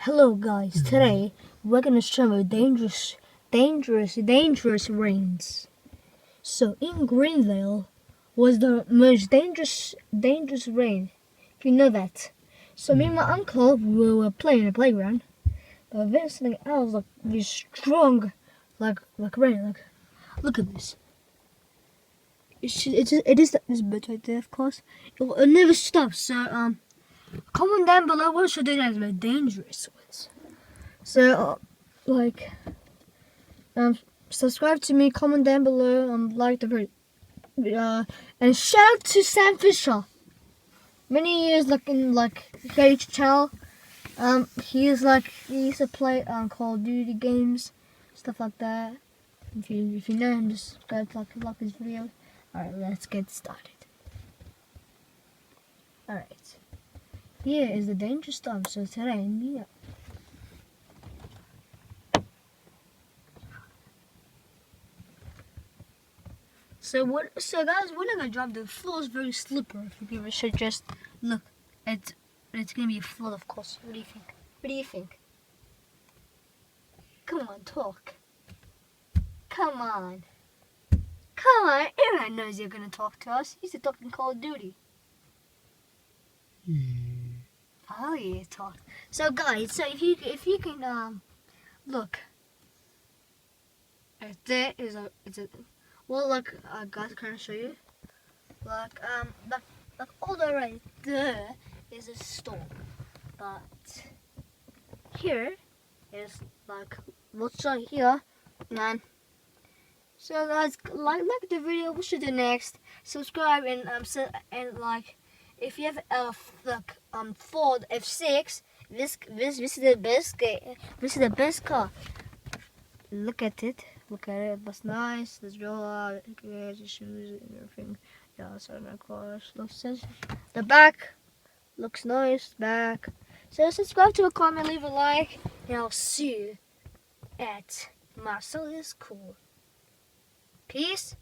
Hello guys, today we're gonna show you dangerous rains. So in Greenville was the most dangerous rain, if you know that. So me and my uncle we were playing in the playground, but then something else like really strong, like rain. Like look at this. It is this bit right there, of course. It never stops. So comment down below what should do that is most dangerous ones. So, like, subscribe to me, comment down below, like the video, and shout out to Sam Fisher. Many years, in YouTube channel. He used to play Call of Duty games, stuff like that. If you know him, just subscribe to like his video. All right, let's get started. All right, here is the dangerous stuff. So today, me. So guys, we're not gonna drop. The floor is very slippery. If you should just look, it's gonna be a flood, of course. What do you think? What do you think? Come on, talk. Come on. Everyone knows you're gonna talk to us. You used to talk in Call of Duty. Oh yeah, talk. So guys, so if you can look, right there is it's a. Well, guys, can I show you? Like all the way right there is a storm, but here is what's right here, man. So guys, like the video. What should do next? Subscribe and if you have Ford F6, this is the best game. This is the best car. Look at it. Look at it. That's nice. There's real shoes and everything. Yeah, sorry, my cars. Looks the back looks nice. Back. So subscribe to a comment, leave a like, and I'll see you at Marcel is Cool. Peace.